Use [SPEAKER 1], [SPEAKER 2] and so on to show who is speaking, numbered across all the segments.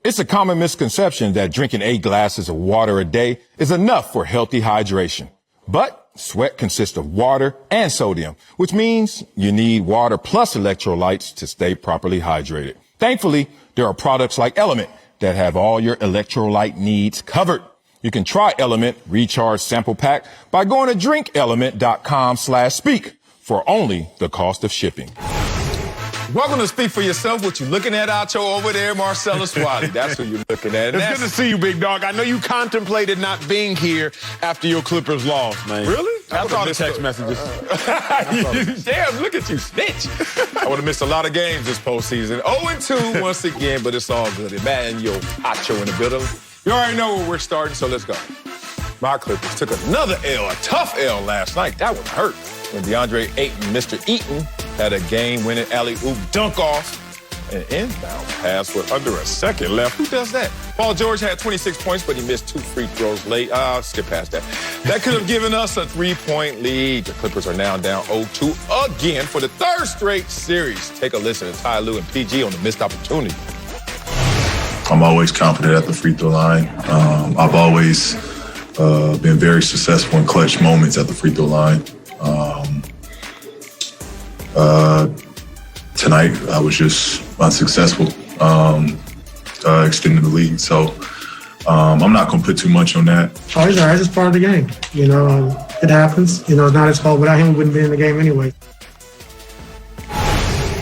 [SPEAKER 1] It's a common misconception that drinking 8 glasses of water a day is enough for healthy hydration. But sweat consists of water and sodium, which means you need water plus electrolytes to stay properly hydrated. Thankfully, there are products like Element that have all your electrolyte needs covered. You can try Element Recharge Sample Pack by going to drinkelement.com/speak for only the cost of shipping.
[SPEAKER 2] Welcome to Speak for Yourself. What you looking at out your over there, Marcellus Wiley? That's who you're looking at.
[SPEAKER 3] It's good to see you, big dog. I know you contemplated not being here after your Clippers lost, man.
[SPEAKER 2] Really?
[SPEAKER 3] I saw the text messages.
[SPEAKER 2] Damn, look at you, snitch. I would have missed a lot of games this postseason. 0-2 once again, but it's all good. Emmanuel Acho in the building. You already know where we're starting, so let's go. My Clippers took another L, a tough L last night. That one hurt. When DeAndre Ayton, Mr. Eaton, had a game-winning alley-oop dunk off an inbound pass with under a second left. Who does that? Paul George had 26 points, but he missed 2 free throws late. Skip past that. That could have given us a 3-point lead. The Clippers are now down 0-2 again for the 3rd straight series. Take a listen to Ty Lue and PG on the missed opportunity.
[SPEAKER 4] I'm always confident at the free throw line. I've always been very successful in clutch moments at the free throw line. Tonight, I was just unsuccessful extending the lead. So I'm not going to put too much on that.
[SPEAKER 5] Oh, he's all right. It's part of the game. You know, it happens. You know, it's not his fault. Without him, we wouldn't be in the game anyway.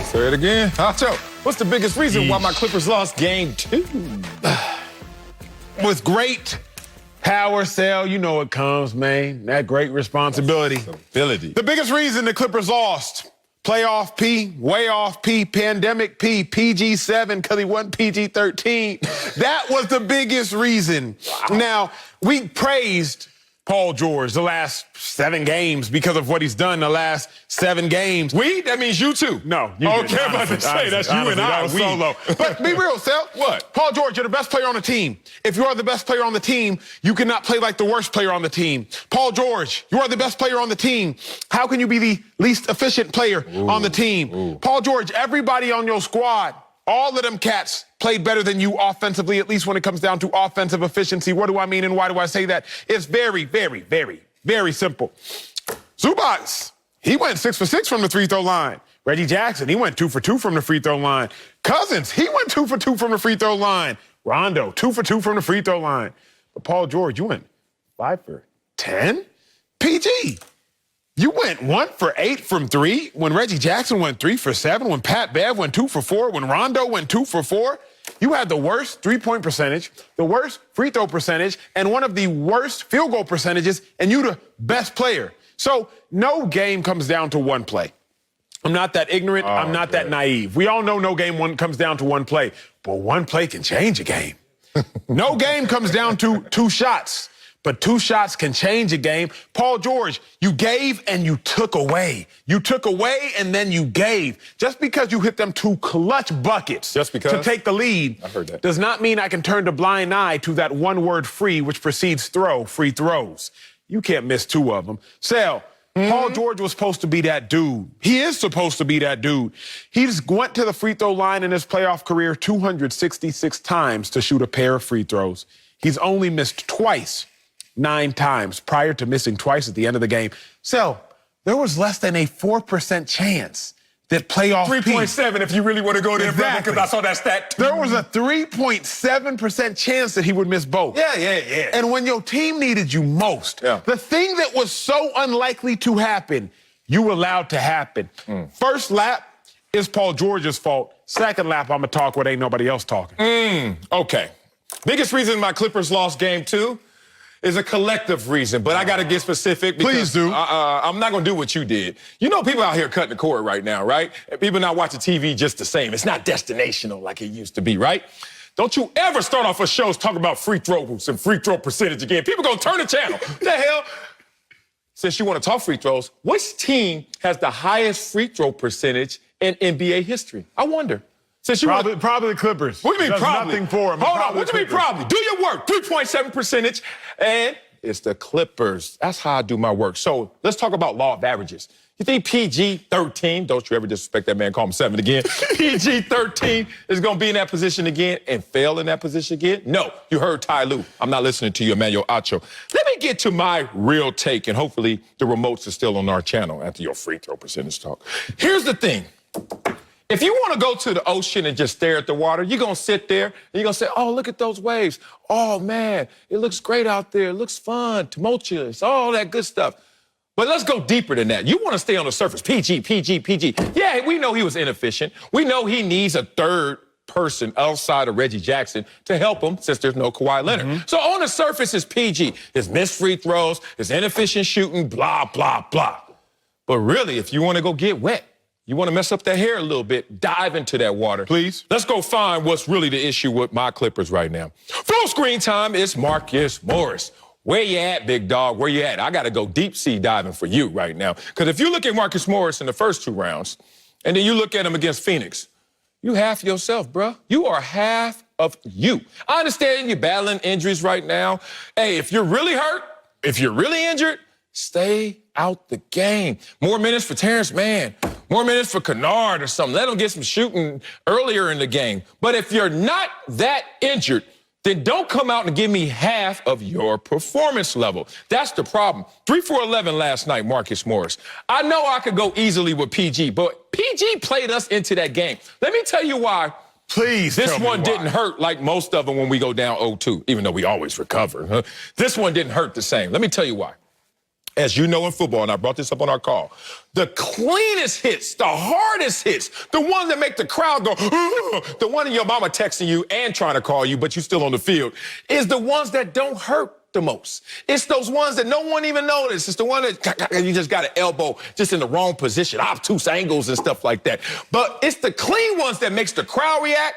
[SPEAKER 2] Say it again. Hacho, what's the biggest reason why my Clippers lost game 2?
[SPEAKER 3] With great power, Sal, you know it comes, man. That great responsibility. The biggest reason the Clippers lost, playoff P, way off P, pandemic P, PG-7, because he wasn't PG-13. That was the biggest reason. Wow. Now, we praised Paul George the last 7 games because of what he's done the last 7 games.
[SPEAKER 2] We? That means you too.
[SPEAKER 3] No. You
[SPEAKER 2] okay, I'm about to say, that's you and I.
[SPEAKER 3] That was solo. But be real, Sal.
[SPEAKER 2] What?
[SPEAKER 3] Paul George, you're the best player on the team. If you are the best player on the team, you cannot play like the worst player on the team. Paul George, you are the best player on the team. How can you be the least efficient player on the team? Paul George, everybody on your squad, all of them cats played better than you offensively, at least when it comes down to offensive efficiency. What do I mean and why do I say that? It's very, very, very, very simple. Zubac, he went 6 for 6 from the free throw line. Reggie Jackson, he went 2 for 2 from the free throw line. Cousins, he went 2 for 2 from the free throw line. Rondo, 2 for 2 from the free throw line. But Paul George, you went 5 for 10? PG, you went 1 for 8 from 3 when Reggie Jackson went 3 for 7, when Pat Bev went 2 for 4, when Rondo went 2 for 4. You had the worst three-point percentage, the worst free throw percentage, and one of the worst field goal percentages, and you the best player. So no game comes down to one play. I'm not that ignorant. I'm not that naive. We all know no game one comes down to one play, but one play can change a game. No game comes down to 2 shots. But 2 shots can change a game. Paul George, you gave and you took away. You took away and then you gave. Just because you hit them 2 clutch buckets to take the lead
[SPEAKER 2] I heard that.
[SPEAKER 3] does not mean I can turn a blind eye to that one word free, which precedes throw, free throws. You can't miss 2 of them. Sal, Paul George was supposed to be that dude. He is supposed to be that dude. He's went to the free throw line in his playoff career 266 times to shoot a pair of free throws. He's only missed twice. 9 times prior to missing twice at the end of the game. So there was less than a 4% chance that playoff
[SPEAKER 2] 3.7 if you really want to go there, brother, because I saw that stat.
[SPEAKER 3] There was a 3.7% chance that he would miss both.
[SPEAKER 2] Yeah.
[SPEAKER 3] And when your team needed you most, the thing that was so unlikely to happen, you allowed to happen. First lap is Paul George's fault. Second lap, I'm going to talk what ain't nobody else talking.
[SPEAKER 2] Okay. Biggest reason my Clippers lost game 2 is a collective reason, but I got to get specific because
[SPEAKER 3] Please do.
[SPEAKER 2] I'm not going to do what you did. You know people out here cutting the cord right now, right? And people not watching TV just the same. It's not destinational like it used to be, right? Don't you ever start off a shows talking about free throws and free throw percentage again. People going to turn the channel. What the hell? Since you want to talk free throws, which team has the highest free throw percentage in NBA history? I wonder. Since you
[SPEAKER 3] probably the Clippers.
[SPEAKER 2] What do you mean
[SPEAKER 3] Does
[SPEAKER 2] probably?
[SPEAKER 3] Nothing for him.
[SPEAKER 2] Hold on. What do you mean probably? Do your work. 3.7 percentage. And it's the Clippers. That's how I do my work. So let's talk about law of averages. You think PG-13, don't you ever disrespect that man, call him 7 again, PG-13 is going to be in that position again and fail in that position again? No, you heard Ty Lue. I'm not listening to you, Emmanuel Acho. Let me get to my real take, and hopefully the remotes are still on our channel after your free throw percentage talk. Here's the thing. If you want to go to the ocean and just stare at the water, you're going to sit there and you're going to say, oh, look at those waves. Oh, man, it looks great out there. It looks fun, tumultuous, all that good stuff. But let's go deeper than that. You want to stay on the surface. PG. Yeah, we know he was inefficient. We know he needs a third person outside of Reggie Jackson to help him since there's no Kawhi Leonard. So on the surface, it's PG. His missed free throws, his inefficient shooting, blah, blah, blah. But really, if you want to go get wet, you want to mess up that hair a little bit, dive into that water.
[SPEAKER 3] Please.
[SPEAKER 2] Let's go find what's really the issue with my Clippers right now. Full screen time, it's Marcus Morris. Where you at, big dog? Where you at? I got to go deep sea diving for you right now. Because if you look at Marcus Morris in the first 2 rounds, and then you look at him against Phoenix, you half yourself, bro. You are half of you. I understand you're battling injuries right now. Hey, if you're really hurt, if you're really injured, stay out the game. More minutes for Terrence Mann. More minutes for Kennard or something. Let him get some shooting earlier in the game. But if you're not that injured, then don't come out and give me half of your performance level. That's the problem. 3 for 11 last night, Marcus Morris. I know I could go easily with PG, but PG played us into that game. Let me tell you why.
[SPEAKER 3] Please
[SPEAKER 2] This
[SPEAKER 3] tell me
[SPEAKER 2] one
[SPEAKER 3] why.
[SPEAKER 2] didn't hurt like most of them when we go down 0-2, even though we always recover. Huh? This one didn't hurt the same. Let me tell you why. As you know in football, and I brought this up on our call, the cleanest hits, the hardest hits, the ones that make the crowd go, the one in your mama texting you and trying to call you, but you still on the field, is the ones that don't hurt the most. It's those ones that no one even noticed. It's the one that you just got an elbow just in the wrong position, obtuse angles and stuff like that. But it's the clean ones that makes the crowd react,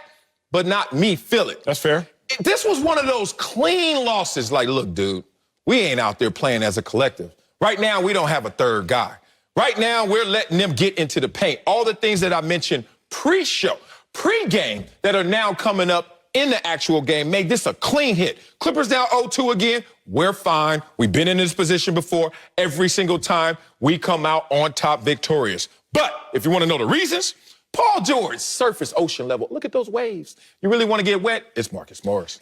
[SPEAKER 2] but not me feel it.
[SPEAKER 3] That's fair.
[SPEAKER 2] This was one of those clean losses. Like, look, dude, we ain't out there playing as a collective. Right now, we don't have a third guy. Right now, we're letting them get into the paint. All the things that I mentioned pre-show, pre-game that are now coming up in the actual game made this a clean hit. Clippers down 0-2 again. We're fine. We've been in this position before. Every single time we come out on top victorious. But if you want to know the reasons, Paul George, surface ocean level. Look at those waves. You really want to get wet? It's Marcus Morris.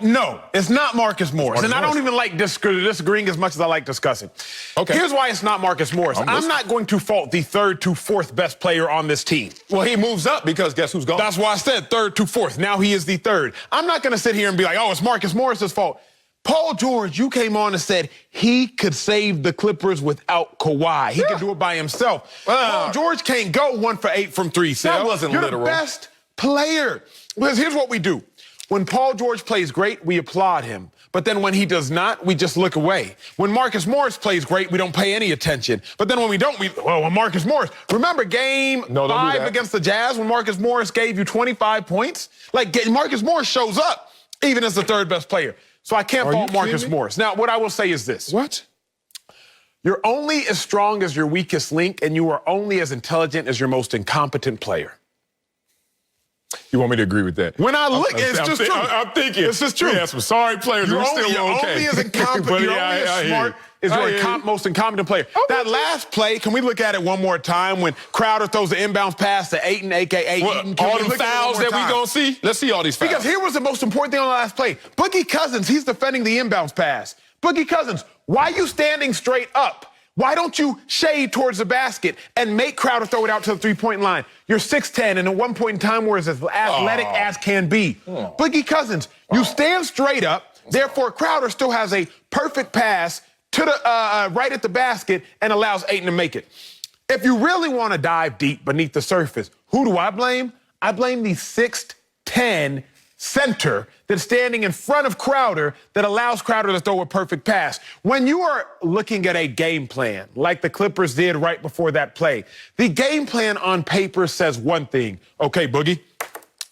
[SPEAKER 3] No, it's not Marcus Morris.
[SPEAKER 2] Marcus
[SPEAKER 3] And I
[SPEAKER 2] Morris.
[SPEAKER 3] don't even like disagreeing as much as I like discussing.
[SPEAKER 2] Okay.
[SPEAKER 3] Here's why it's not Marcus Morris.
[SPEAKER 2] I'm
[SPEAKER 3] I'm
[SPEAKER 2] listening.
[SPEAKER 3] not going to fault the 3rd to 4th best player on this team.
[SPEAKER 2] Well, he moves up because guess who's gone?
[SPEAKER 3] That's why I said 3rd to 4th. Now he is the 3rd. I'm not going to sit here and be like, oh, it's Marcus Morris's fault. Paul George, you came on and said he could save the Clippers without Kawhi. He could do it by himself. Paul George can't go 1 for 8 from 3.
[SPEAKER 2] That wasn't
[SPEAKER 3] You're
[SPEAKER 2] literal.
[SPEAKER 3] the best player. Because here's what we do. When Paul George plays great, we applaud him. But then when he does not, we just look away. When Marcus Morris plays great, we don't pay any attention. But then when we don't, when Marcus Morris. Remember game
[SPEAKER 2] No, don't do
[SPEAKER 3] 5
[SPEAKER 2] that.
[SPEAKER 3] against the Jazz when Marcus Morris gave you 25 points? Like, Marcus Morris shows up even as the 3rd best player. So I can't fault
[SPEAKER 2] you
[SPEAKER 3] Marcus
[SPEAKER 2] kidding me?
[SPEAKER 3] Morris. Now, what I will say is this.
[SPEAKER 2] What?
[SPEAKER 3] You're only as strong as your weakest link, and you are only as intelligent as your most incompetent player.
[SPEAKER 2] You want me to agree with that?
[SPEAKER 3] When I look, it's just true.
[SPEAKER 2] I'm thinking.
[SPEAKER 3] It's just true.
[SPEAKER 2] We have some sorry players.
[SPEAKER 3] You're
[SPEAKER 2] We're
[SPEAKER 3] only,
[SPEAKER 2] still
[SPEAKER 3] you're
[SPEAKER 2] okay.
[SPEAKER 3] only as incompetent.
[SPEAKER 2] But
[SPEAKER 3] You're
[SPEAKER 2] yeah,
[SPEAKER 3] only
[SPEAKER 2] I
[SPEAKER 3] as
[SPEAKER 2] hear
[SPEAKER 3] smart
[SPEAKER 2] you.
[SPEAKER 3] as
[SPEAKER 2] I
[SPEAKER 3] your
[SPEAKER 2] hear you.
[SPEAKER 3] most incompetent player. That last play, can we look at it one more time when Crowder throws the inbounds pass to Ayton, a.k.a. Eaton? Can
[SPEAKER 2] All
[SPEAKER 3] we
[SPEAKER 2] the
[SPEAKER 3] look at it
[SPEAKER 2] fouls
[SPEAKER 3] one more
[SPEAKER 2] that we
[SPEAKER 3] time?
[SPEAKER 2] gonna see? Let's see all these fouls.
[SPEAKER 3] Because here was the most important thing on the last play. Boogie Cousins, he's defending the inbounds pass. Boogie Cousins, why are you standing straight up? Why don't you shade towards the basket and make Crowder throw it out to the three-point line? You're 6'10", and at one point in time were as athletic as can be. Boogie Cousins, you stand straight up, therefore Crowder still has a perfect pass to the right at the basket and allows Ayton to make it. If you really want to dive deep beneath the surface, who do I blame? I blame the 6'10" center that's standing in front of Crowder that allows Crowder to throw a perfect pass. When you are looking at a game plan, like the Clippers did right before that play, the game plan on paper says one thing. Okay, Boogie,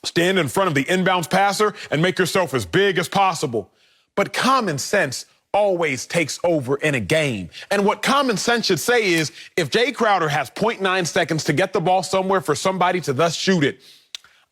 [SPEAKER 3] stand in front of the inbounds passer and make yourself as big as possible. But common sense always takes over in a game. And what common sense should say is, if Jay Crowder has 0.9 seconds to get the ball somewhere for somebody to thus shoot it,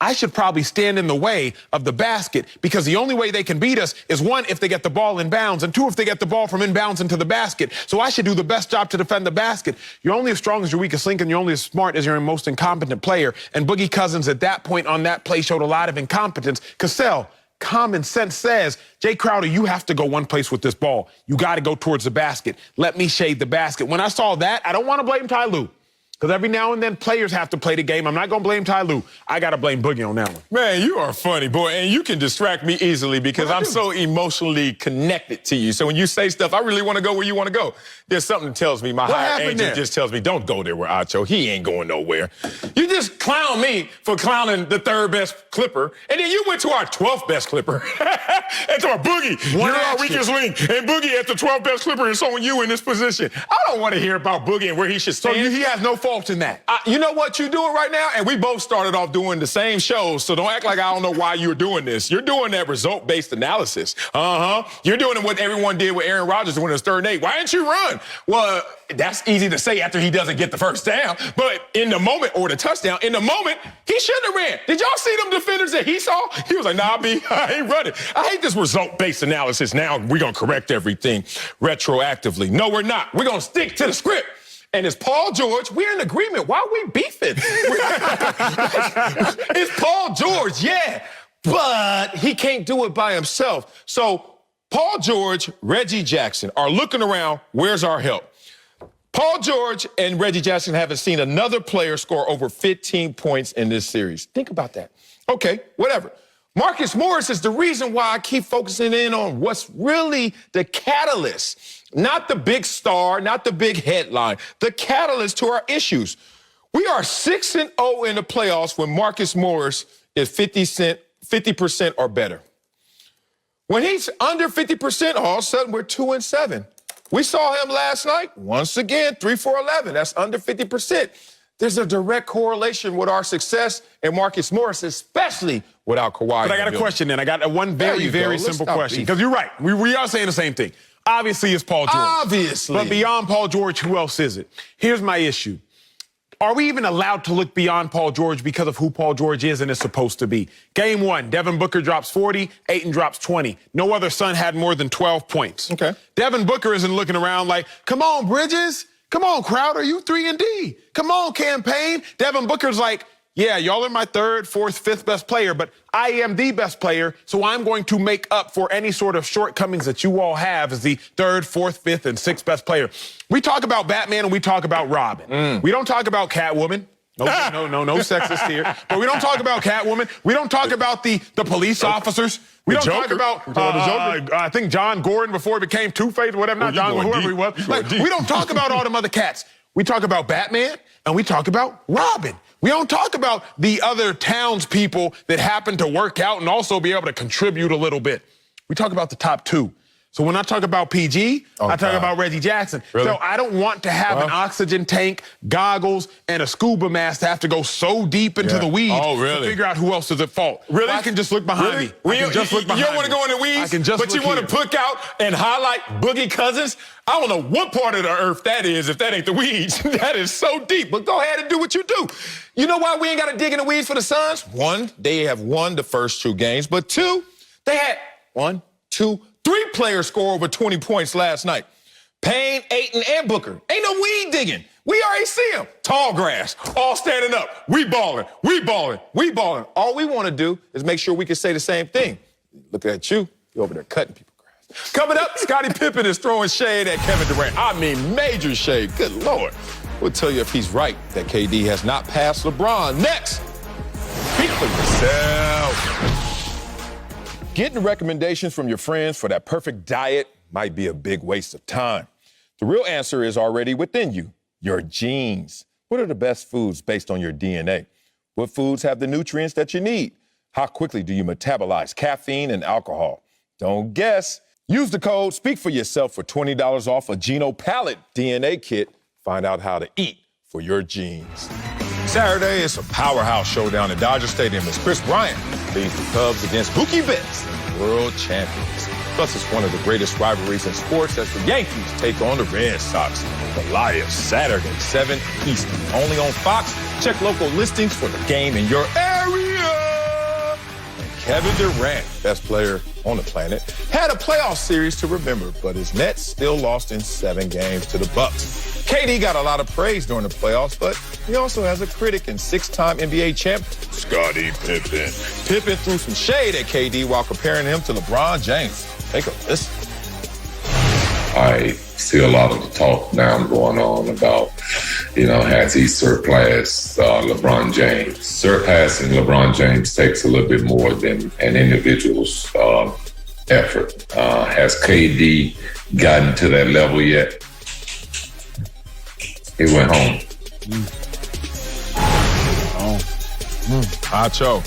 [SPEAKER 3] I should probably stand in the way of the basket because the only way they can beat us is, one, if they get the ball in bounds, and two, if they get the ball from inbounds into the basket. So I should do the best job to defend the basket. You're only as strong as your weakest link, and you're only as smart as your most incompetent player. And Boogie Cousins at that point on that play showed a lot of incompetence. Cassell, common sense says, Jay Crowder, you have to go one place with this ball. You got to go towards the basket. Let me shade the basket. When I saw that, I don't want to blame Ty Lue. Because every now and then players have to play the game. I'm not going to blame Ty Lue. I got to blame Boogie on that one.
[SPEAKER 2] Man, you are funny, boy, and you can distract me easily because I'm so emotionally connected to you. So when you say stuff, I really want to go where you want to go. There's something that tells me, my higher agent just tells me, don't go there with Acho. He ain't going nowhere. You just clown me for clowning the third best Clipper, and then you went to our 12th best Clipper. And to our Boogie, you're our weakest link, and Boogie at the 12th best Clipper, and so you in this position. I don't want to hear about Boogie and where he should stand.
[SPEAKER 3] So he has no fault in that.
[SPEAKER 2] You know what you're doing right now? And we both started off doing the same shows, so don't act like I don't know why you're doing this. You're doing that result-based analysis. You're doing what everyone did with Aaron Rodgers when it was 3rd and 8. Why didn't you run? Well, that's easy to say after he doesn't get the first down, but in the moment, or the touchdown, in the moment, he shouldn't have ran. Did y'all see them defenders that he saw? He was like, nah, B, I ain't running. I hate this result-based analysis. Now we're going to correct everything retroactively. No, we're not. We're going to stick to the script. And it's Paul George. We're in agreement. Why are we beefing? It's Paul George, yeah, but he can't do it by himself. So Paul George, Reggie Jackson are looking around. Where's our help? Paul George and Reggie Jackson haven't seen another player score over 15 points in this series. Think about that. Okay, whatever. Marcus Morris is the reason why I keep focusing in on what's really the catalyst. Not the big star, not the big headline, the catalyst to our issues. We are 6-0 in the playoffs when Marcus Morris is 50% or better. When he's under 50%, all of a sudden we're 2-7. We saw him last night, once again, 3 for 11. That's under 50%. There's a direct correlation with our success and Marcus Morris, especially without Kawhi.
[SPEAKER 3] But I got a question then. I got one very simple question. Because you're right. We are saying the same thing. Obviously, it's Paul George.
[SPEAKER 2] Obviously.
[SPEAKER 3] But beyond Paul George, who else is it? Here's my issue. Are we even allowed to look beyond Paul George because of who Paul George is and is supposed to be? Game 1, Devin Booker drops 40, Ayton drops 20. No other Sun had more than 12 points.
[SPEAKER 2] Okay.
[SPEAKER 3] Devin Booker isn't looking around like, come on, Bridges. Come on, Crowder, you 3-and-D. Come on, Campaign. Devin Booker's like, yeah, y'all are my 3rd, 4th, 5th best player, but I am the best player, so I'm going to make up for any sort of shortcomings that you all have as the 3rd, 4th, 5th, and 6th best player. We talk about Batman and we talk about Robin. We don't talk about Catwoman. No sexist here. But we don't talk about Catwoman. We don't talk about the police officers. We don't talk about, I think John Gordon before he became Two-Face or whatever, not John, whoever he was. Like, we don't talk about all them other cats. We talk about Batman and we talk about Robin. We don't talk about the other townspeople that happen to work out and also be able to contribute a little bit. We talk about the top 2. So when I talk about PG, I talk about Reggie Jackson.
[SPEAKER 2] Really?
[SPEAKER 3] So I don't want to have an oxygen tank, goggles, and a scuba mask to have to go so deep into the weeds to figure out who else is at fault.
[SPEAKER 2] Really?
[SPEAKER 3] I can just look behind me.
[SPEAKER 2] You don't want to go in the weeds, but you want to pick out and highlight Boogie Cousins? I don't know what part of the earth that is if that ain't the weeds. That is so deep. But go ahead and do what you do. You know why we ain't got to dig in the weeds for the Suns? 1, they have won the first 2 games. But 2, they had 1, 2, 3 players score over 20 points last night. Payne, Ayton, and Booker. Ain't no weed digging. We already see them. Tall grass, all standing up. We balling, we balling, we balling. All we want to do is make sure we can say the same thing. Look at you. You're over there cutting people grass. Coming up, Scottie Pippen is throwing shade at Kevin Durant. I mean, major shade. Good Lord. We'll tell you if he's right that KD has not passed LeBron. Next, speak for yourself. Getting recommendations from your friends for that perfect diet might be a big waste of time. The real answer is already within you, your genes. What are the best foods based on your DNA? What foods have the nutrients that you need? How quickly do you metabolize caffeine and alcohol? Don't guess. Use the code Speak for Yourself for $20 off a Geno Palette DNA kit. Find out how to eat for your genes. Saturday is a powerhouse showdown at Dodger Stadium as Kris Bryant leads the Cubs against Mookie Betts, the world champions. Plus, it's one of the greatest rivalries in sports as the Yankees take on the Red Sox. Goliath, Saturday, 7 Eastern, only on Fox. Check local listings for the game in your area. Kevin Durant, best player on the planet, had a playoff series to remember, but his Nets still lost in 7 games to the Bucks. KD got a lot of praise during the playoffs, but he also has a critic and 6-time NBA champ, Scottie Pippen. Pippen threw some shade at KD while comparing him to LeBron James. Take a listen.
[SPEAKER 6] I see a lot of the talk now going on about, has he surpassed LeBron James? Surpassing LeBron James takes a little bit more than an individual's effort. Has KD gotten to that level yet? He went home.
[SPEAKER 2] Acho.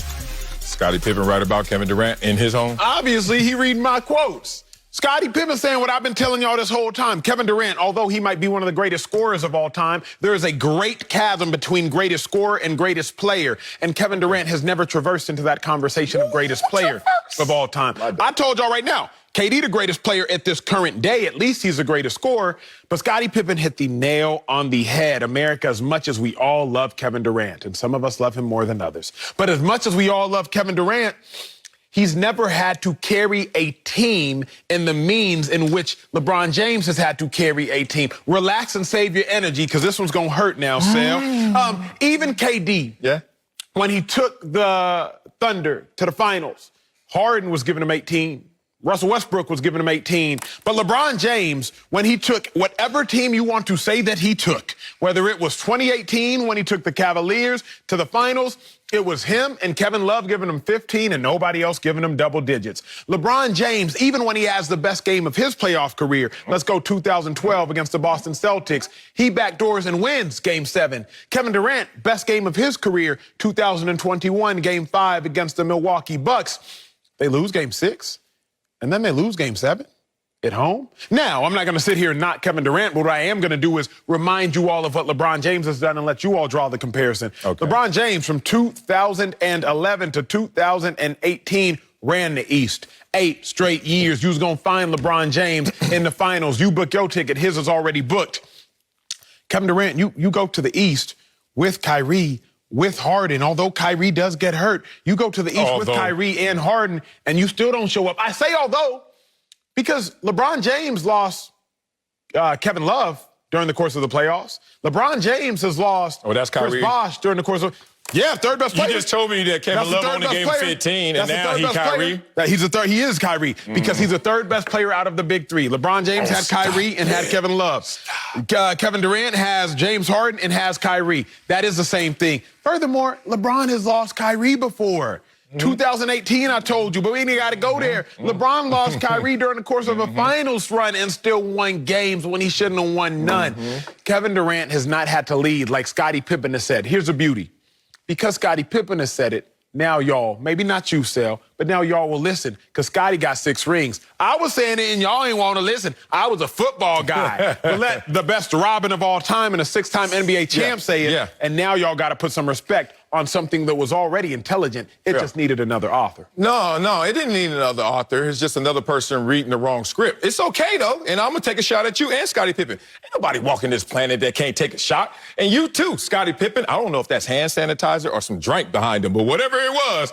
[SPEAKER 2] Scottie Pippen right about Kevin Durant in his home?
[SPEAKER 3] Obviously, he reading my quotes. Scottie Pippen saying what I've been telling y'all this whole time. Kevin Durant, although he might be one of the greatest scorers of all time, there is a great chasm between greatest scorer and greatest player. And Kevin Durant has never traversed into that conversation of greatest player of all time. I told y'all right now, KD the greatest player at this current day, at least he's the greatest scorer. But Scottie Pippen hit the nail on the head. America, as much as we all love Kevin Durant, and some of us love him more than others, but as much as we all love Kevin Durant, he's never had to carry a team in the means in which LeBron James has had to carry a team. Relax and save your energy, because this one's going to hurt now, Sal. Even KD, when he took the Thunder to the finals, Harden was giving him 18. Russell Westbrook was giving him 18. But LeBron James, when he took whatever team you want to say that he took, whether it was 2018 when he took the Cavaliers to the finals, it was him and Kevin Love giving him 15 and nobody else giving him double digits. LeBron James, even when he has the best game of his playoff career, let's go 2012 against the Boston Celtics, he backdoors and wins Game 7. Kevin Durant, best game of his career, 2021, Game 5 against the Milwaukee Bucks. They lose Game 6. And then they lose Game 7 at home. Now, I'm not going to sit here and knock Kevin Durant, but what I am going to do is remind you all of what LeBron James has done and let you all draw the comparison. Okay. LeBron James, from 2011 to 2018, ran the East. 8 straight years. You was going to find LeBron James in the finals. You book your ticket. His is already booked. Kevin Durant, you go to the East with Kyrie, with Harden. Although Kyrie does get hurt, you go to the East with Kyrie and Harden, and you still don't show up. I say although, because LeBron James lost Kevin Love during the course of the playoffs. LeBron James has lost Chris Bosh during the course of... Yeah, third best player.
[SPEAKER 2] You just told me that Kevin Love only gave him 15, and now he's Kyrie.
[SPEAKER 3] He is Kyrie, because he's the third best player out of the big three. LeBron James had Kyrie and had Kevin Love. Kevin Durant has James Harden and has Kyrie. That is the same thing. Furthermore, LeBron has lost Kyrie before. 2018, I told you, but we ain't got to go there. LeBron lost Kyrie during the course of a finals run and still won games when he shouldn't have won none. Kevin Durant has not had to lead like Scottie Pippen has said. Here's the beauty. Because Scottie Pippen has said it, now y'all, maybe not you, Sal, but now y'all will listen, because Scottie got 6 rings. I was saying it and y'all ain't want to listen. I was a football guy. But let the best Robin of all time and a 6-time NBA champ say it, and now y'all got to put some respect on something that was already intelligent. It just needed another author.
[SPEAKER 2] No, it didn't need another author. It's just another person reading the wrong script. It's okay, though, and I'm going to take a shot at you and Scottie Pippen. Ain't nobody walking this planet that can't take a shot. And you, too, Scottie Pippen. I don't know if that's hand sanitizer or some drink behind him, but whatever it was,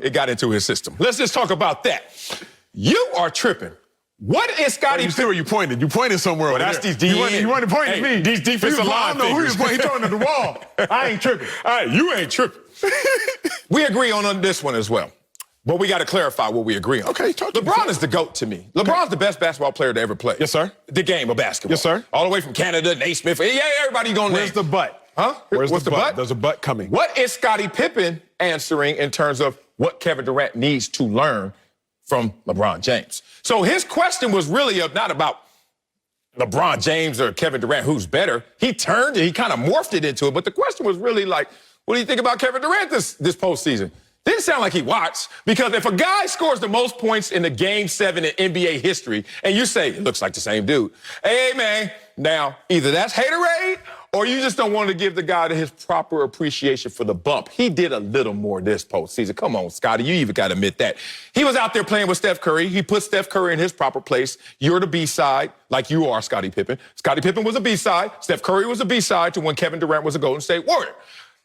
[SPEAKER 2] it got into his system. Let's just talk about that. You are tripping. What is Scottie Pippen?
[SPEAKER 3] You see where you pointed. You pointed somewhere over
[SPEAKER 2] that's
[SPEAKER 3] there.
[SPEAKER 2] these DN.
[SPEAKER 3] You wanted to point at me.
[SPEAKER 2] These defensive line
[SPEAKER 3] figures.
[SPEAKER 2] figures.
[SPEAKER 3] He throwing at the wall. I ain't tripping.
[SPEAKER 2] All right, you ain't tripping. We agree on this one as well. But we got to clarify what we agree on.
[SPEAKER 3] Okay,
[SPEAKER 2] LeBron is the GOAT to me. LeBron's the best basketball player to ever play.
[SPEAKER 3] Yes, sir.
[SPEAKER 2] The game of basketball.
[SPEAKER 3] Yes, sir.
[SPEAKER 2] All the way from Canada, Naismith. Yeah, everybody going to name.
[SPEAKER 3] Where's the butt?
[SPEAKER 2] Huh?
[SPEAKER 3] What's the
[SPEAKER 2] butt?
[SPEAKER 3] There's a butt coming.
[SPEAKER 2] What is Scottie Pippen answering in terms of what Kevin Durant needs to learn from LeBron James? So his question was really not about LeBron James or Kevin Durant, who's better. He turned it, he kind of morphed it into it. But the question was really like, what do you think about Kevin Durant this postseason? Didn't sound like he watched, because if a guy scores the most points in the Game 7 in NBA history, and you say, it looks like the same dude, hey, man, now, either that's haterade, or you just don't want to give the guy his proper appreciation for the bump. He did a little more this postseason. Come on, Scottie, you even got to admit that. He was out there playing with Steph Curry. He put Steph Curry in his proper place. You're the B-side, like you are, Scottie Pippen. Scottie Pippen was a B-side. Steph Curry was a B-side to when Kevin Durant was a Golden State Warrior.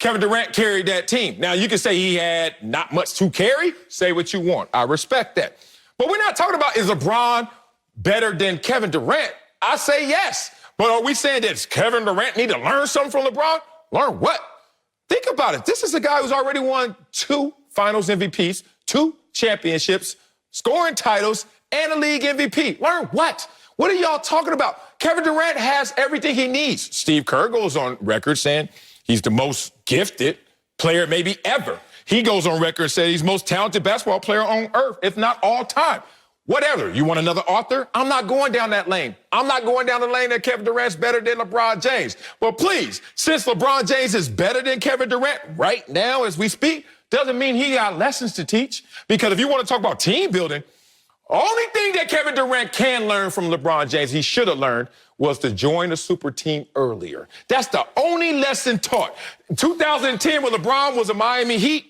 [SPEAKER 2] Kevin Durant carried that team. Now, you can say he had not much to carry. Say what you want. I respect that. But we're not talking about, is LeBron better than Kevin Durant? I say yes. But are we saying that Kevin Durant need to learn something from LeBron? Learn what? Think about it. This is a guy who's already won 2 Finals MVPs, 2 championships, scoring titles, and a league MVP. Learn what? What are y'all talking about? Kevin Durant has everything he needs. Steve Kerr goes on record saying he's the most gifted player maybe ever. He goes on record saying he's the most talented basketball player on earth, if not all time. Whatever. You want another author? I'm not going down that lane. I'm not going down the lane that Kevin Durant's better than LeBron James. But please, since LeBron James is better than Kevin Durant right now as we speak, doesn't mean he got lessons to teach. Because if you want to talk about team building, only thing that Kevin Durant can learn from LeBron James, he should have learned, was to join a super team earlier. That's the only lesson taught. In 2010, when LeBron was a Miami Heat,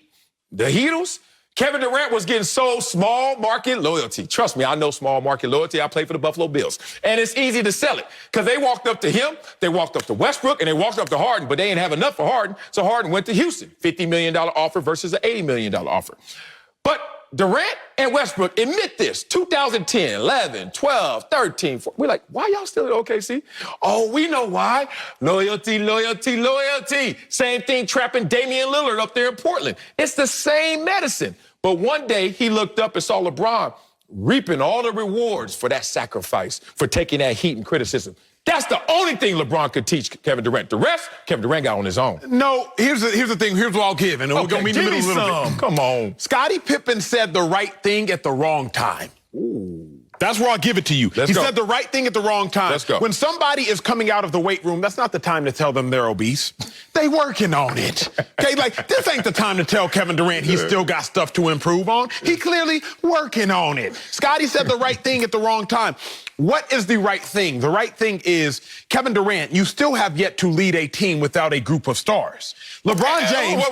[SPEAKER 2] the Heatles, Kevin Durant was getting so small market loyalty. Trust me, I know small market loyalty. I play for the Buffalo Bills. And it's easy to sell it because they walked up to him, they walked up to Westbrook, and they walked up to Harden, but they didn't have enough for Harden, so Harden went to Houston. $50 million offer versus an $80 million offer. But Durant and Westbrook admit this. 2010, 11, 12, 13, 14. We're like, why y'all still at OKC? Oh, we know why. Loyalty, loyalty, loyalty. Same thing trapping Damian Lillard up there in Portland. It's the same medicine. But one day he looked up and saw LeBron reaping all the rewards for that sacrifice, for taking that heat and criticism. That's the only thing LeBron could teach Kevin Durant. The rest, Kevin Durant got on his own.
[SPEAKER 3] No, here's the thing. Here's what I'll give, and we'll go meet in the middle a little bit.
[SPEAKER 2] Come on.
[SPEAKER 3] Scottie Pippen said the right thing at the wrong time. Ooh. That's where I'll give it to you. He said the right thing at the wrong time.
[SPEAKER 2] Let's go.
[SPEAKER 3] When somebody is coming out of the weight room, that's not the time to tell them they're obese. They working on it. Okay, like this ain't the time to tell Kevin Durant he's still got stuff to improve on. He clearly working on it. Scottie said the right thing at the wrong time. What is the right thing? The right thing is, Kevin Durant, you still have yet to lead a team without a group of stars. LeBron James.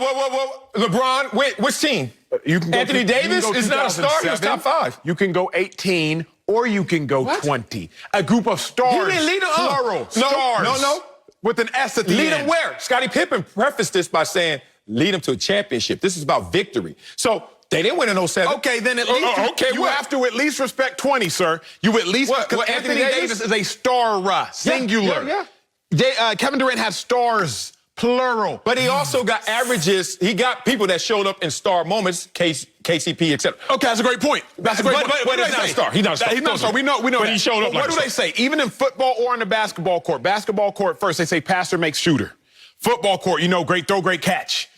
[SPEAKER 2] LeBron, wait, which team? Anthony Davis is not a star. He was top 5.
[SPEAKER 3] You can go 18 or you can go 20. A group of stars.
[SPEAKER 2] He didn't lead them.
[SPEAKER 3] Plural. Stars.
[SPEAKER 2] No.
[SPEAKER 3] With an S at the end.
[SPEAKER 2] Lead them where? Scottie Pippen prefaced this by saying, lead them to a championship. This is about victory. So they didn't win in 07.
[SPEAKER 3] Okay, then at least you have to at least respect 20, sir. You at least, because Anthony Davis is a star, singular. Yeah. Kevin Durant had stars, plural.
[SPEAKER 2] But he also got averages. He got people that showed up in star moments, KCP, etc.
[SPEAKER 3] Okay, that's a great point. That's a great point.
[SPEAKER 2] But he's not a star. He's not a star.
[SPEAKER 3] He's not a star. We know
[SPEAKER 2] But
[SPEAKER 3] that.
[SPEAKER 2] he showed up like
[SPEAKER 3] What do they say? Even in football or on the basketball court first, they say passer makes shooter. Football court, great throw, great catch.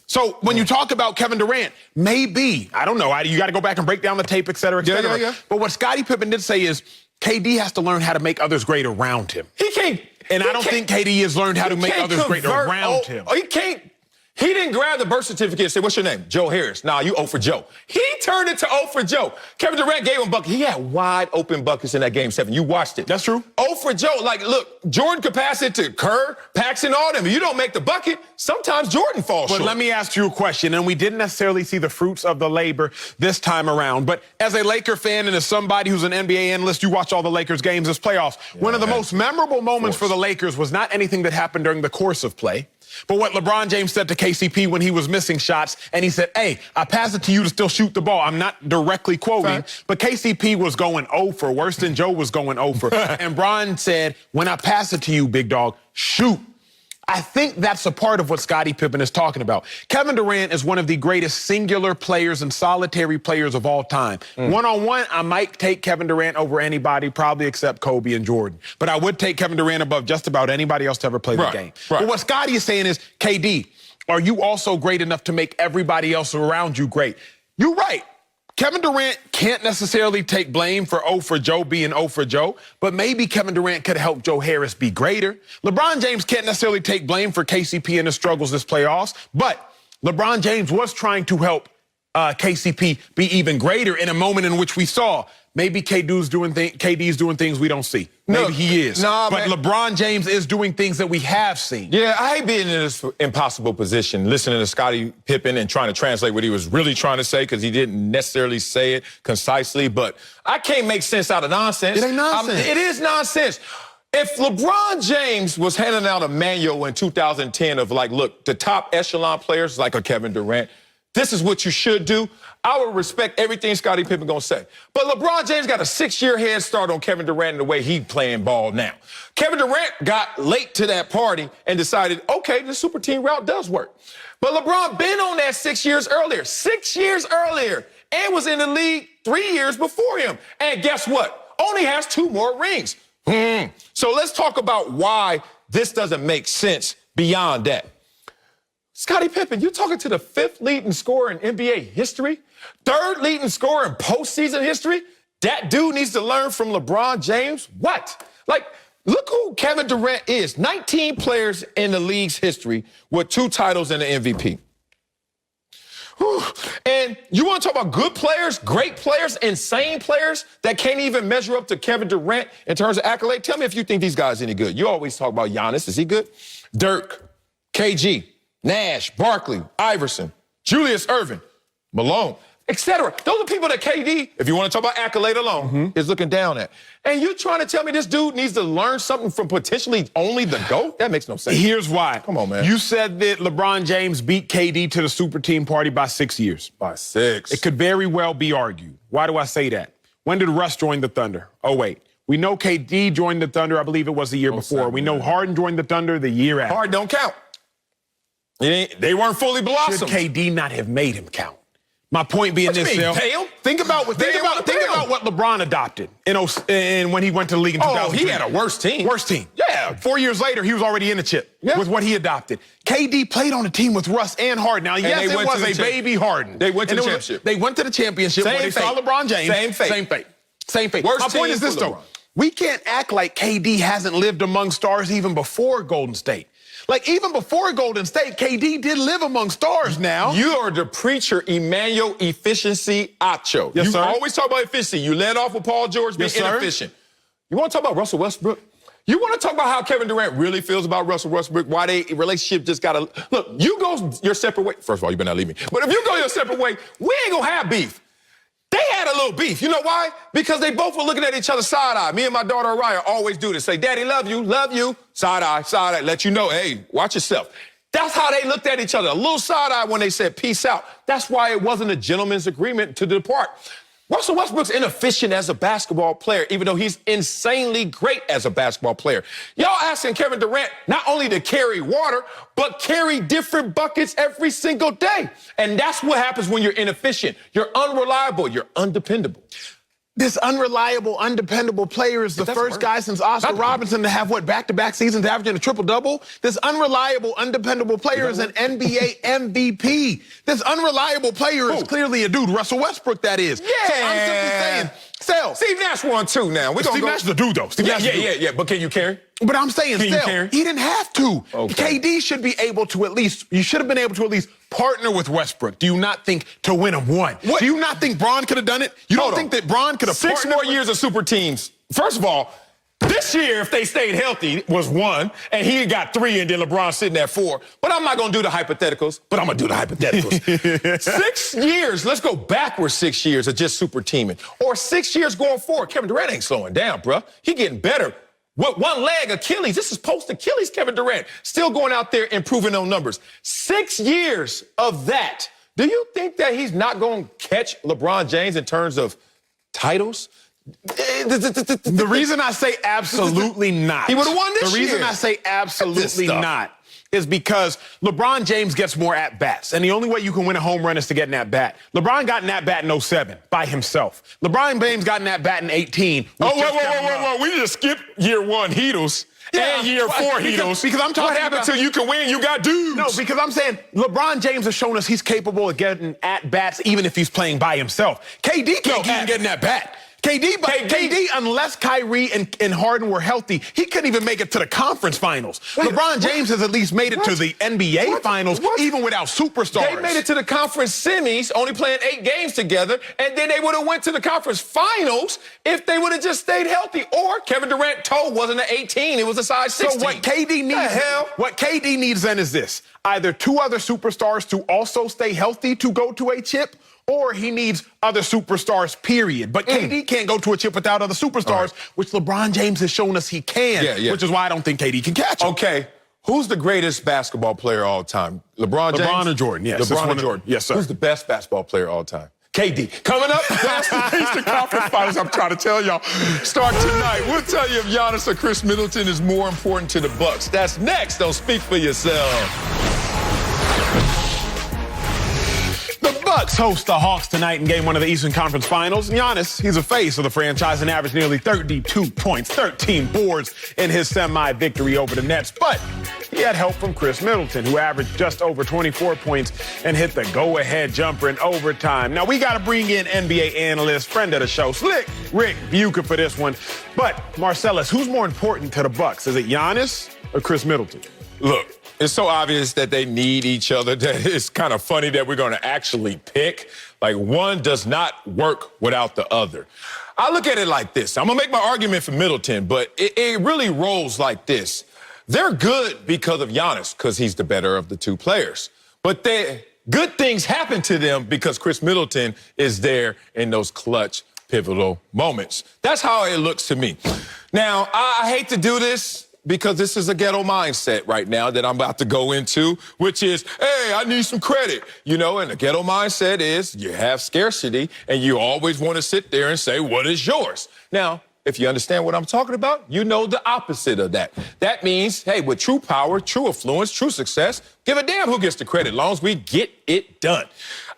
[SPEAKER 3] So when you talk about Kevin Durant, maybe, I don't know, you got to go back and break down the tape, et cetera, et cetera.
[SPEAKER 2] Yeah.
[SPEAKER 3] But what Scottie Pippen did say is KD has to learn how to make others great around him.
[SPEAKER 2] He can't.
[SPEAKER 3] And I don't think KD has learned how to make others great around him.
[SPEAKER 2] He can't. He didn't grab the birth certificate and say, what's your name? Joe Harris. Nah, you 0 for Joe. He turned it to 0 for Joe. Kevin Durant gave him buckets. He had wide open buckets in that game 7. You watched it.
[SPEAKER 3] That's true.
[SPEAKER 2] 0 for Joe. Like, look, Jordan could pass it to Kerr, Paxson, all them. If you don't make the bucket, sometimes Jordan falls short.
[SPEAKER 3] But let me ask you a question, and we didn't necessarily see the fruits of the labor this time around, but as a Laker fan and as somebody who's an NBA analyst, you watch all the Lakers games this playoffs. One of the most memorable moments for the Lakers was not anything that happened during the course of play, but what LeBron James said to KCP when he was missing shots, and he said, hey, I pass it to you to still shoot the ball. I'm not directly quoting, but KCP was going 0 for, worse than Joe was going 0 for. And Bron said, when I pass it to you, big dog, shoot. I think that's a part of what Scottie Pippen is talking about. Kevin Durant is one of the greatest singular players and solitary players of all time. One-on-one, I might take Kevin Durant over anybody, probably except Kobe and Jordan. But I would take Kevin Durant above just about anybody else to ever play the game. But what Scottie is saying is, KD, are you also great enough to make everybody else around you great? You're right. Kevin Durant can't necessarily take blame for 0 for Joe being 0 for Joe, but maybe Kevin Durant could help Joe Harris be greater. LeBron James can't necessarily take blame for KCP and his struggles this playoffs, but LeBron James was trying to help KCP be even greater in a moment in which we saw maybe KD's doing things we don't see. Maybe he is. But LeBron James is doing things that we have seen.
[SPEAKER 2] Yeah, I hate being in this impossible position, listening to Scottie Pippen and trying to translate what he was really trying to say because he didn't necessarily say it concisely. But I can't make sense out of nonsense.
[SPEAKER 3] It ain't nonsense.
[SPEAKER 2] It is nonsense. If LeBron James was handing out a manual in 2010 of like, look, the top echelon players like a Kevin Durant, this is what you should do, I would respect everything Scottie Pippen gonna say. But LeBron James got a 6-year head start on Kevin Durant in the way he playing ball now. Kevin Durant got late to that party and decided, okay, the super team route does work. But LeBron been on that 6 years earlier, and was in the league 3 years before him. And guess what? Only has 2 more rings. So let's talk about why this doesn't make sense beyond that. Scottie Pippen, you're talking to the 5th leading scorer in NBA history, 3rd leading scorer in postseason history? That dude needs to learn from LeBron James? What? Like, look who Kevin Durant is. 19 players in the league's history with 2 titles and an MVP. Whew. And you want to talk about good players, great players, insane players that can't even measure up to Kevin Durant in terms of accolade? Tell me if you think these guys any good. You always talk about Giannis. Is he good? Dirk, KG, Nash, Barkley, Iverson, Julius Erving, Malone, etc. Those are people that KD, if you want to talk about accolade alone, is looking down at. And you trying to tell me this dude needs to learn something from potentially only the GOAT? That makes no sense.
[SPEAKER 3] Here's why.
[SPEAKER 2] Come on, man.
[SPEAKER 3] You said that LeBron James beat KD to the super team party by 6 years.
[SPEAKER 2] By 6.
[SPEAKER 3] It could very well be argued. Why do I say that? When did Russ join the Thunder? Oh, wait. We know KD joined the Thunder, I believe it was the year before. We know Harden joined the Thunder the year after.
[SPEAKER 2] Harden don't count. They weren't fully blossomed.
[SPEAKER 3] Should KD not have made him count? My point being this, Phil. Think about what LeBron adopted in when he went to the league in 2003.
[SPEAKER 2] He had a worse team.
[SPEAKER 3] Worst team. Yeah. 4 years later, he was already in the chip with what he adopted. KD played on a team with Russ and Harden. Now, yes, it was a baby Harden.
[SPEAKER 2] They went to the championship.
[SPEAKER 3] They went to the championship where they saw LeBron James.
[SPEAKER 2] Same fate.
[SPEAKER 3] My point is this, though. We can't act like KD hasn't lived among stars even before Golden State. Like, even before Golden State, KD did live among stars now.
[SPEAKER 2] You are the preacher, Emmanuel Efficiency Acho.
[SPEAKER 3] Yes, sir.
[SPEAKER 2] You always talk about efficiency. You led off with Paul George being inefficient. You want to talk about Russell Westbrook? You want to talk about how Kevin Durant really feels about Russell Westbrook, why they relationship just got to... Look, you go your separate way. First of all, you better not leave me. But if you go your separate way, we ain't going to have beef. They had a little beef. You know why? Because they both were looking at each other side-eye. Me and my daughter, Araya, always do this. Say, Daddy, love you. Side-eye, let you know, hey, watch yourself. That's how they looked at each other. A little side-eye when they said peace out. That's why it wasn't a gentleman's agreement to depart. Russell Westbrook's inefficient as a basketball player, even though he's insanely great as a basketball player. Y'all asking Kevin Durant not only to carry water, but carry different buckets every single day. And that's what happens when you're inefficient. You're unreliable. You're undependable.
[SPEAKER 3] This unreliable, undependable player is the first guy since Oscar Robertson to have, back-to-back seasons averaging a triple-double? This unreliable, undependable player is an NBA MVP. This unreliable player is clearly a dude, Russell Westbrook, that is.
[SPEAKER 2] Yeah.
[SPEAKER 3] So I'm simply saying,
[SPEAKER 2] Steve Nash won too now.
[SPEAKER 3] Steve Nash is the dude, though.
[SPEAKER 2] Yeah. But can you carry?
[SPEAKER 3] But I'm saying, he didn't have to.
[SPEAKER 2] Okay.
[SPEAKER 3] KD should be able to you should have been able to at least partner with Westbrook. Do you not think to win him one? What? Do you not think Bron could have done it? You don't think that Bron could have
[SPEAKER 2] 6 more years of super teams? First of all, this year, if they stayed healthy, was 1, and he got 3, and then LeBron sitting at 4. But I'm not going to do the hypotheticals, but I'm going to do the hypotheticals. 6 years, let's go backwards 6 years of just super teaming. Or 6 years going forward. Kevin Durant ain't slowing down, bruh. He getting better. With one leg, Achilles. This is post-Achilles, Kevin Durant. Still going out there improving on numbers. 6 years of that. Do you think that he's not going to catch LeBron James in terms of titles?
[SPEAKER 3] The reason I say absolutely not.
[SPEAKER 2] He would have won this year.
[SPEAKER 3] The reason I say absolutely not is because LeBron James gets more at-bats. And the only way you can win a home run is to get an at-bat. LeBron got an at-bat in 07 by himself. LeBron James got an at-bat in 18.
[SPEAKER 2] Whoa. We just skipped year 1 Heatles. And year 4 Heatles. Because I'm talking what happened till you can win? You got dudes.
[SPEAKER 3] No, because I'm saying LeBron James has shown us he's capable of getting at-bats even if he's playing by himself. KD can't even get an at-bat. KD, unless Kyrie and Harden were healthy, he couldn't even make it to the conference finals. LeBron James has at least made it to the NBA finals, even without superstars.
[SPEAKER 2] They made it to the conference semis, only playing 8 games together, and then they would have went to the conference finals if they would have just stayed healthy. Or Kevin Durant toe wasn't an 18, it was a size 16.
[SPEAKER 3] So what KD needs then is this. Either 2 other superstars to also stay healthy to go to a chip, or he needs other superstars, period. But KD can't go to a chip without other superstars, which LeBron James has shown us he can, which is why I don't think KD can catch him.
[SPEAKER 2] Okay. Who's the greatest basketball player of all time? LeBron James?
[SPEAKER 3] LeBron or Jordan, yes.
[SPEAKER 2] LeBron or Jordan.
[SPEAKER 3] Yes, sir.
[SPEAKER 2] Who's the best basketball player of all time? KD. Coming up, that's the Eastern Conference Finals. I'm trying to tell y'all. Start tonight. We'll tell you if Giannis or Khris Middleton is more important to the Bucks. That's next. Don't speak for yourself.
[SPEAKER 3] The Bucks host the Hawks tonight in Game 1 of the Eastern Conference Finals. Giannis, he's a face of the franchise and averaged nearly 32 points, 13 boards in his semi-victory over the Nets. But he had help from Khris Middleton, who averaged just over 24 points and hit the go-ahead jumper in overtime. Now, we got to bring in NBA analyst, friend of the show, Slick Rick Bucher for this one. But, Marcellus, who's more important to the Bucks? Is it Giannis or Khris Middleton?
[SPEAKER 2] Look, it's so obvious that they need each other that it's kind of funny that we're going to actually pick. Like, one does not work without the other. I look at it like this. I'm going to make my argument for Middleton, but it really rolls like this. They're good because of Giannis, because he's the better of the two players. But good things happen to them because Khris Middleton is there in those clutch, pivotal moments. That's how it looks to me. Now, I hate to do this, because this is a ghetto mindset right now that I'm about to go into, which is, hey, I need some credit. You know, and the ghetto mindset is you have scarcity and you always want to sit there and say, what is yours? Now, if you understand what I'm talking about, you know the opposite of that. That means, hey, with true power, true affluence, true success, give a damn who gets the credit, as long as we get it done.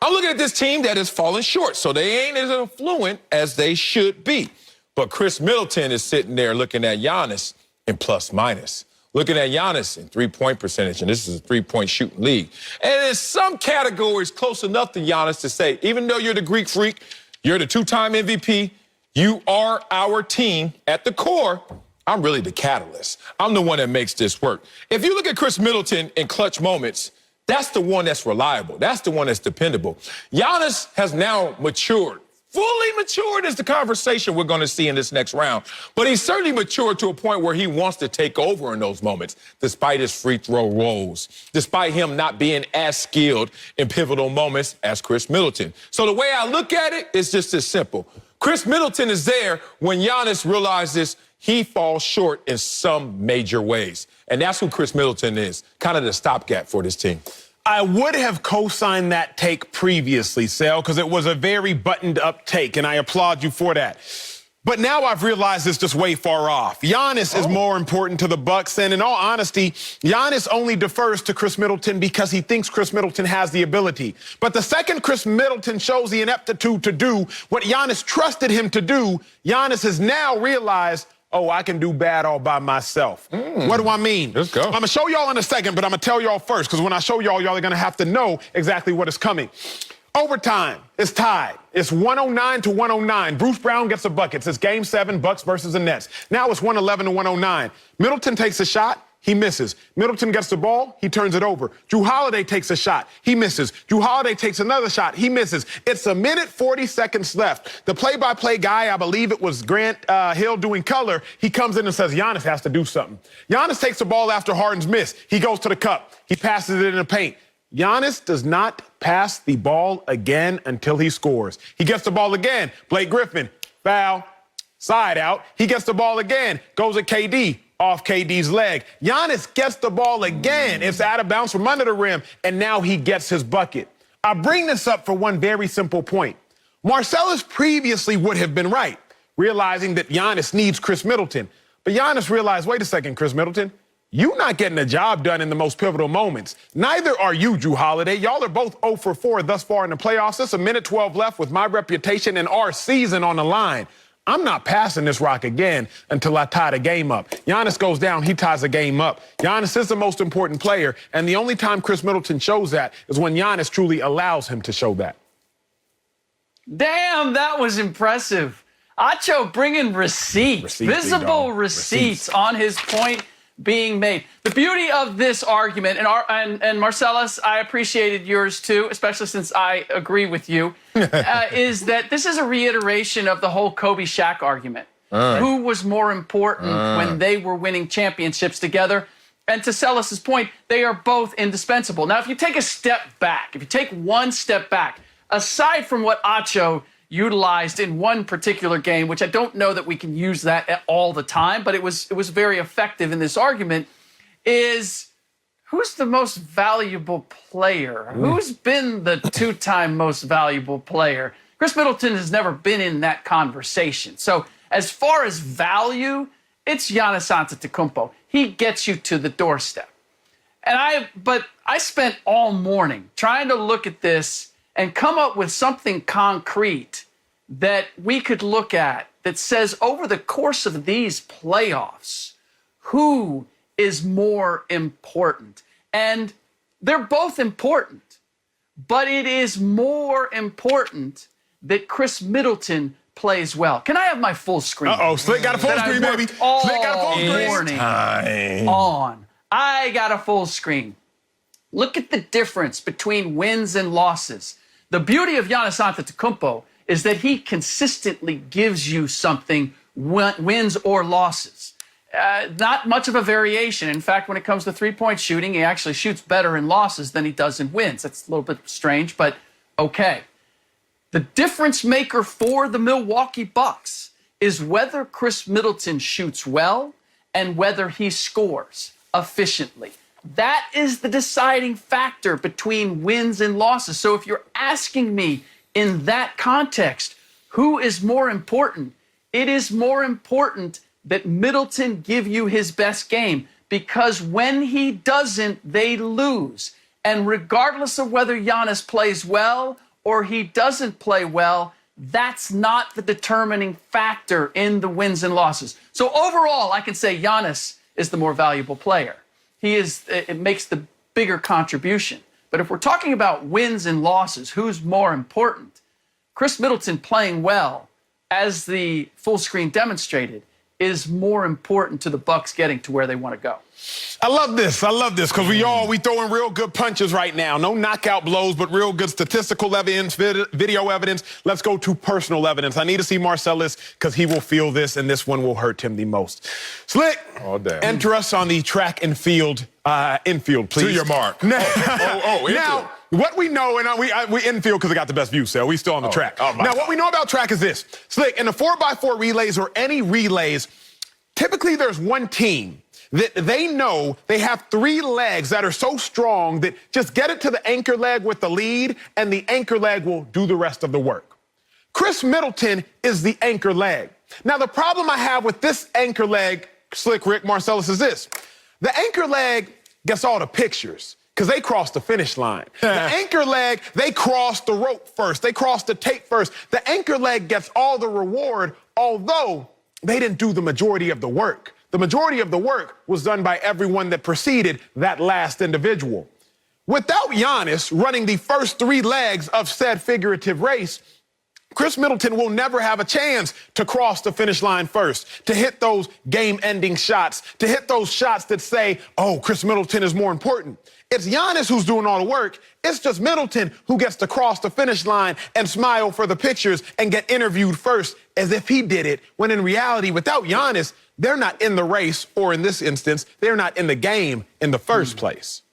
[SPEAKER 2] I'm looking at this team that has fallen short, so they ain't as affluent as they should be. But Khris Middleton is sitting there looking at Giannis in plus minus. Looking at Giannis in three-point percentage, and this is a three-point shooting league. And in some categories close enough to Giannis to say, even though you're the Greek freak, you're the two-time MVP, you are our team at the core, I'm really the catalyst. I'm the one that makes this work. If you look at Khris Middleton in clutch moments, that's the one that's reliable. That's the one that's dependable. Giannis has now matured. Fully matured is the conversation we're going to see in this next round. But he's certainly matured to a point where he wants to take over in those moments, despite his free throw rolls, despite him not being as skilled in pivotal moments as Khris Middleton. So the way I look at it is just as simple. Khris Middleton is there when Giannis realizes he falls short in some major ways. And that's who Khris Middleton is, kind of the stopgap for this team.
[SPEAKER 3] I would have co-signed that take previously, Sal, because it was a very buttoned-up take, and I applaud you for that. But now I've realized it's just way far off. Giannis is more important to the Bucks, and in all honesty, Giannis only defers to Khris Middleton because he thinks Khris Middleton has the ability. But the second Khris Middleton shows the ineptitude to do what Giannis trusted him to do, Giannis has now realized, oh, I can do bad all by myself. What do I mean?
[SPEAKER 2] Let's go.
[SPEAKER 3] I'm going to show y'all in a second, but I'm going to tell y'all first, because when I show y'all, y'all are going to have to know exactly what is coming. Overtime is tied. It's 109-109. Bruce Brown gets a bucket. It's Game 7, Bucks versus the Nets. Now it's 111-109. Middleton takes a shot. He misses. Middleton gets the ball. He turns it over. Jrue Holiday takes a shot. He misses. Jrue Holiday takes another shot. He misses. It's a minute 40 seconds left. The play-by-play guy, I believe it was Grant Hill doing color, he comes in and says Giannis has to do something. Giannis takes the ball after Harden's miss. He goes to the cup. He passes it in the paint. Giannis does not pass the ball again until he scores. He gets the ball again. Blake Griffin, foul, side out. He gets the ball again. Goes at KD. Off KD's leg. Giannis gets the ball again. It's out of bounds from under the rim, and now he gets his bucket. I bring this up for one very simple point. Marcellus previously would have been right, realizing that Giannis needs Khris Middleton. But Giannis realized, wait a second, Khris Middleton, you're not getting the job done in the most pivotal moments. Neither are you, Jrue Holiday. Y'all are both 0 for 4 thus far in the playoffs. There's a minute 12 left with my reputation and our season on the line. I'm not passing this rock again until I tie the game up. Giannis goes down, he ties the game up. Giannis is the most important player, and the only time Khris Middleton shows that is when Giannis truly allows him to show that.
[SPEAKER 7] Damn, that was impressive. Acho bringing receipts, visible receipts on his point being made. The beauty of this argument, and Marcellus, I appreciated yours too, especially since I agree with you, is that this is a reiteration of the whole Kobe-Shaq argument. Who was more important when they were winning championships together? And to Cellus's point, they are both indispensable. Now, if you take a step back, if you take one step back, aside from what Acho utilized in one particular game, which I don't know that we can use that all the time, but it was very effective in this argument, is who's the most valuable player? Who's been the two-time most valuable player? Khris Middleton has never been in that conversation. So as far as value, it's Giannis Antetokounmpo. He gets you to the doorstep. But I spent all morning trying to look at this and come up with something concrete that we could look at that says over the course of these playoffs, who is more important? And they're both important, but it is more important that Khris Middleton plays well. Can I have my full screen?
[SPEAKER 3] Uh-oh, Slick got a full screen, baby. Slick got a full screen.
[SPEAKER 7] Morning on. I got a full screen. Look at the difference between wins and losses. The beauty of Giannis Antetokounmpo is that he consistently gives you something, wins or losses. Not much of a variation. In fact, when it comes to three-point shooting, he actually shoots better in losses than he does in wins. That's a little bit strange, but okay. The difference maker for the Milwaukee Bucks is whether Khris Middleton shoots well and whether he scores efficiently. That is the deciding factor between wins and losses. So if you're asking me in that context, who is more important? It is more important that Middleton give you his best game, because when he doesn't, they lose. And regardless of whether Giannis plays well or he doesn't play well, that's not the determining factor in the wins and losses. So overall, I can say Giannis is the more valuable player. It makes the bigger contribution. But if we're talking about wins and losses, who's more important? Khris Middleton playing well, as the full screen demonstrated, is more important to the Bucks getting to where they want to go.
[SPEAKER 3] I love this, because we throwing real good punches right now. No knockout blows, but real good statistical evidence, video evidence. Let's go to personal evidence. I need to see Marcellus, because he will feel this, and this one will hurt him the most. Slick, enter us on the track and field, infield, please.
[SPEAKER 2] To your mark.
[SPEAKER 3] Infield. Now, what we know, and we infield because I got the best view, so we still on the track. Now, what we know about track is this. Slick, in the 4x4 relays or any relays, typically there's one team that they know they have three legs that are so strong that just get it to the anchor leg with the lead, and the anchor leg will do the rest of the work. Khris Middleton is the anchor leg. Now, the problem I have with this anchor leg, Slick, Rick, Marcellus, is this. The anchor leg gets all the pictures, because they cross the finish line. The anchor leg, they cross the rope first. They cross the tape first. The anchor leg gets all the reward, although they didn't do the majority of the work. The majority of the work was done by everyone that preceded that last individual. Without Giannis running the first three legs of said figurative race, Khris Middleton will never have a chance to cross the finish line first, to hit those game-ending shots, to hit those shots that say, oh, Khris Middleton is more important. It's Giannis who's doing all the work. It's just Middleton who gets to cross the finish line and smile for the pictures and get interviewed first as if he did it, when in reality, without Giannis, they're not in the race, or in this instance, they're not in the game in the first place.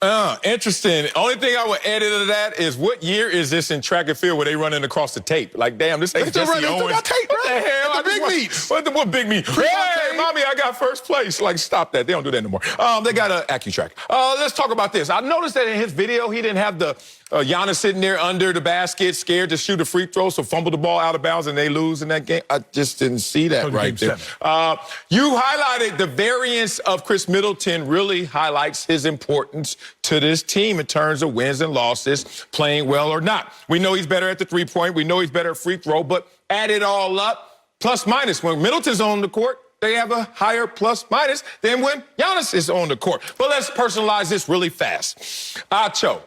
[SPEAKER 2] Interesting. Only thing I would add into that is, what year is this in track and field where they running across the tape? Like, damn, this ain't Jesse Owens.
[SPEAKER 3] They still got tape, bro.
[SPEAKER 2] What the hell?
[SPEAKER 3] The big meets.
[SPEAKER 2] What big meet? Hey, mommy, I got first place. Like, stop that. They don't do that no more. They got an AccuTrack. Let's talk about this. I noticed that in his video, he didn't have the Giannis sitting there under the basket, scared to shoot a free throw, so fumbled the ball out of bounds and they lose in that game. I just didn't see that right there. You highlighted the variance of Khris Middleton really highlights his importance to this team in terms of wins and losses, playing well or not. We know he's better at the three-point. We know he's better at free throw, but add it all up, plus minus. When Middleton's on the court, they have a higher plus minus than when Giannis is on the court. But let's personalize this really fast. Acho,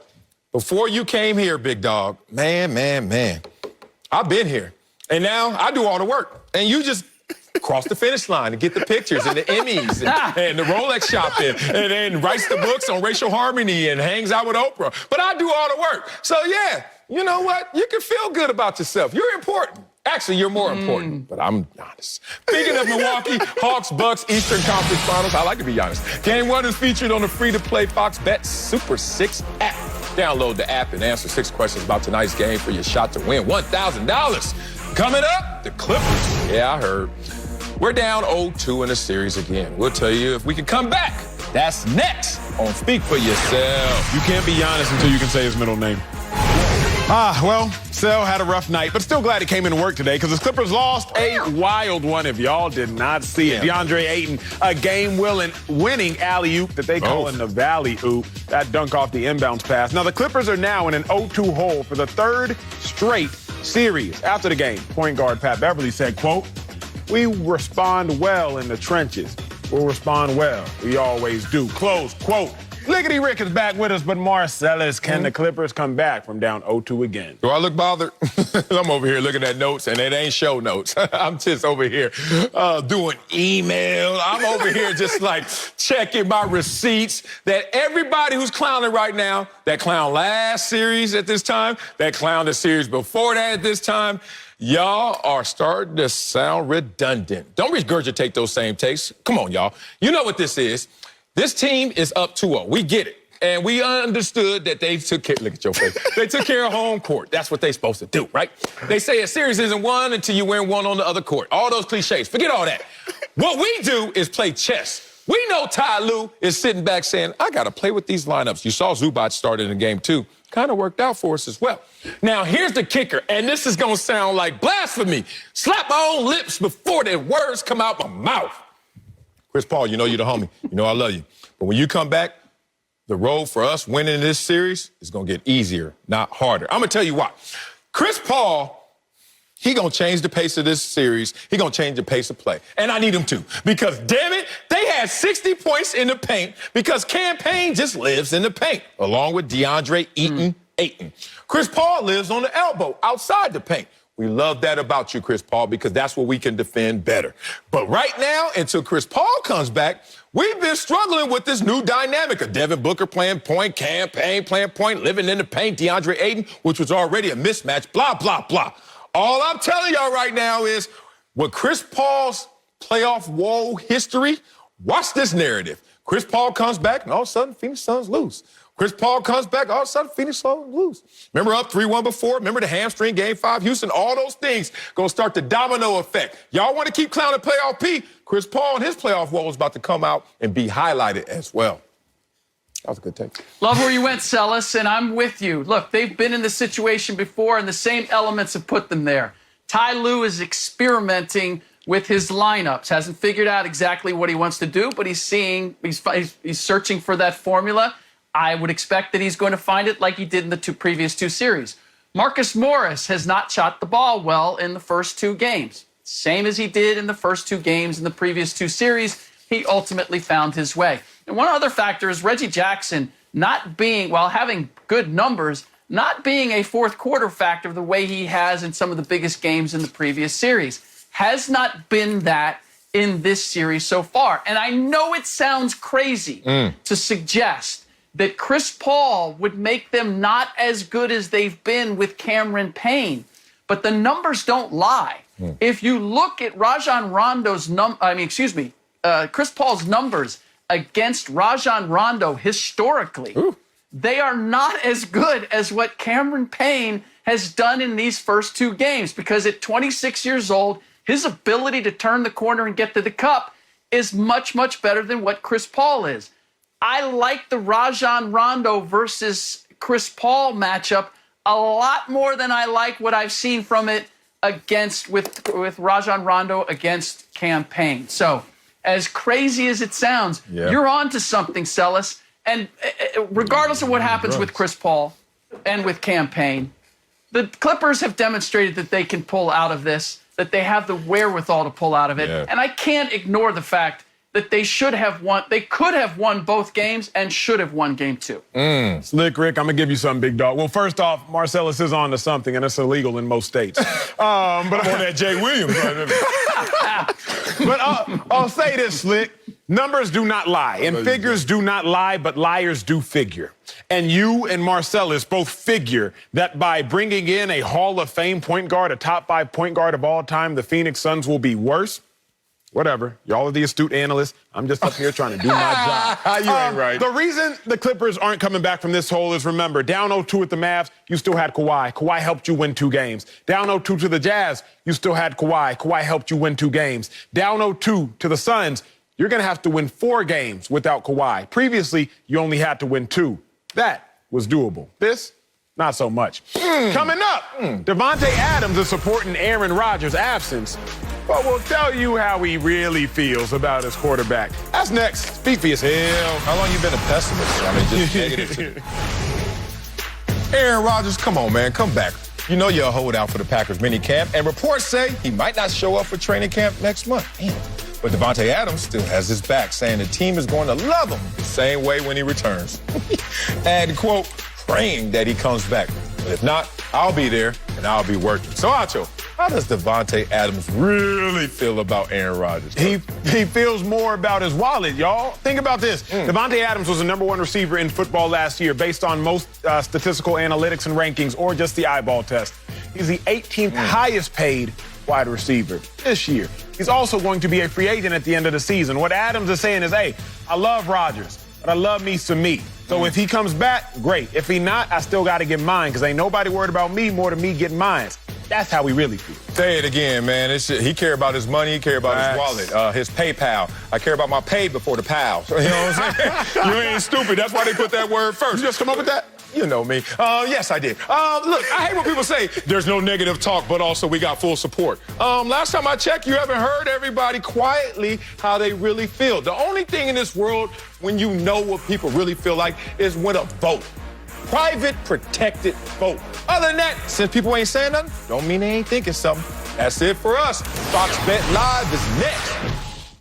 [SPEAKER 2] before you came here, big dog, man, I've been here. And now I do all the work. And you just cross the finish line and get the pictures and the Emmys and the Rolex shopping and then writes the books on racial harmony and hangs out with Oprah. But I do all the work. So, yeah, you know what? You can feel good about yourself. You're important. Actually, you're more important, but I'm honest. Speaking of Milwaukee, Hawks, Bucks, Eastern Conference Finals, I like to be honest. Game 1 is featured on the free-to-play Fox Bet Super 6 app. Download the app and answer 6 questions about tonight's game for your shot to win $1,000. Coming up, the Clippers. Yeah, I heard. We're down 0-2 in the series again. We'll tell you if we can come back. That's next on Speak for Yourself.
[SPEAKER 3] You can't be Giannis until you can say his middle name. Well, Sel had a rough night, but still glad he came into work today because the Clippers lost a wild one if y'all did not see it. DeAndre Ayton, a game-winning alley-oop that they call in the Valley-oop. That dunk off the inbounds pass. Now, the Clippers are now in an 0-2 hole for the 3rd straight series. After the game, point guard Pat Beverly said, quote, "We respond well in the trenches. We'll respond well. We always do." Close quote. Lickety Rick is back with us, but Marcellus, can the Clippers come back from down 0-2 again?
[SPEAKER 2] Do I look bothered? I'm over here looking at notes, and it ain't show notes. I'm just over here doing email. I'm over here just like checking my receipts that everybody who's clowning right now, that clown last series at this time, that clown the series before that at this time, y'all are starting to sound redundant. Don't regurgitate those same takes. Come on, y'all. You know what this is. This team is up 2-0. We get it. And we understood that they took care, look at your face. They took care of home court. That's what they're supposed to do, right? They say a series isn't won until you win one on the other court. All those cliches. Forget all that. What we do is play chess. We know Ty Lue is sitting back saying, I got to play with these lineups. You saw Zubac start in the game, too. Kind of worked out for us as well. Now, here's the kicker, and this is going to sound like blasphemy. Slap my own lips before the words come out my mouth. Chris Paul, you know you're the homie. You know I love you. But when you come back, the road for us winning this series is going to get easier, not harder. I'm going to tell you why. Chris Paul, he going to change the pace of this series. He going to change the pace of play. And I need him to. Because, damn it, they had 60 points in the paint because Cam Payne just lives in the paint, along with DeAndre Ayton. Chris Paul lives on the elbow outside the paint. We love that about you, Chris Paul, because that's what we can defend better. But right now, until Chris Paul comes back, we've been struggling with this new dynamic of Devin Booker playing point, Cam Payne playing point, living in the paint, DeAndre Ayton, which was already a mismatch, blah, blah, blah. All I'm telling y'all right now is, with Chris Paul's playoff woe history, watch this narrative. Chris Paul comes back, and all of a sudden, Phoenix Suns lose. Chris Paul comes back, all of a sudden, Phoenix Suns lose. Remember up 3-1 before? Remember the hamstring, Game 5, Houston? All those things going to start the domino effect. Y'all want to keep clowning playoff P? Chris Paul and his playoff woe is about to come out and be highlighted as well. That was a good take.
[SPEAKER 7] Love where you went, Celis, and I'm with you. Look, they've been in this situation before, and the same elements have put them there. Ty Lue is experimenting with his lineups. Hasn't figured out exactly what he wants to do, but he's searching for that formula. I would expect that he's going to find it like he did in the previous two series. Marcus Morris has not shot the ball well in the first 2 games. Same as he did in the first 2 games in the previous 2 series. He ultimately found his way. And one other factor is Reggie Jackson not being, while having good numbers, not being a fourth quarter factor the way he has in some of the biggest games in the previous series. Has not been that in this series so far. And I know it sounds crazy to suggest that Chris Paul would make them not as good as they've been with Cameron Payne. But the numbers don't lie. If you look at Rajon Rondo's Chris Paul's numbers against Rajon Rondo historically, they are not as good as what Cameron Payne has done in these first 2 games, because at 26 years old, his ability to turn the corner and get to the cup is much, much better than what Chris Paul is. I like the Rajon Rondo versus Chris Paul matchup a lot more than I like what I've seen from it with Rajon Rondo against Cam Payne. So, as crazy as it sounds, you're on to something, Celis. And regardless of what happens with Chris Paul and with Cam Payne, the Clippers have demonstrated that they can pull out of this, that they have the wherewithal to pull out of it. And I can't ignore the fact that they should have won. They could have won both games and should have won game 2.
[SPEAKER 3] Slick Rick, I'm going to give you something, big dog. Well, first off, Marcellus is on to something, and it's illegal in most states. But I'm on that Jay Williams. But I'll say this, Slick. Numbers do not lie, and figures do not lie, but liars do figure. And you and Marcellus both figure that by bringing in a Hall of Fame point guard, a top 5 point guard of all time, the Phoenix Suns will be worse. Whatever. Y'all are the astute analysts. I'm just up here trying to do my job.
[SPEAKER 2] You ain't right.
[SPEAKER 3] The reason the Clippers aren't coming back from this hole is, remember, down 0-2 at the Mavs, you still had Kawhi. Kawhi helped you win 2 games. Down 0-2 to the Jazz, you still had Kawhi. Kawhi helped you win 2 games. Down 0-2 to the Suns, you're going to have to win 4 games without Kawhi. Previously, you only had to win 2. That was doable. This, not so much. Coming up, Davante Adams is supporting Aaron Rodgers' absence, but we'll tell you how he really feels about his quarterback. That's next. Beefy as hell.
[SPEAKER 2] How long you been a pessimist? I mean, just negative. Aaron Rodgers, come on, man, come back. You know you're a holdout for the Packers mini camp, and reports say he might not show up for training camp next month. Damn. But Davante Adams still has his back, saying the team is going to love him the same way when he returns. And, quote, praying that he comes back. But if not, I'll be there, and I'll be working. So, Acho, how does Davante Adams really feel about Aaron Rodgers?
[SPEAKER 3] He feels more about his wallet, y'all. Think about this. Davante Adams was the #1 receiver in football last year based on most statistical analytics and rankings or just the eyeball test. He's the 18th highest paid wide receiver this year. He's also going to be a free agent at the end of the season. What Adams is saying is, hey, I love Rodgers, but I love me some me. So if he comes back, great. If he not, I still got to get mine because ain't nobody worried about me more than me getting mine. That's how we really feel.
[SPEAKER 2] Say it again, man. He care about his money. He care about his wallet, his PayPal. I care about my pay before the pal. You know what I'm saying? You ain't stupid. That's why they put that word first.
[SPEAKER 3] You just come up with that?
[SPEAKER 2] You know me. Yes, I did. Look, I hate when people say there's no negative talk, but also we got full support. Last time I checked, you haven't heard everybody quietly how they really feel. The only thing in this world when you know what people really feel like is when a vote. Private, protected vote. Other than that, since people ain't saying nothing, don't mean they ain't thinking something. That's it for us. Fox Bet Live is next.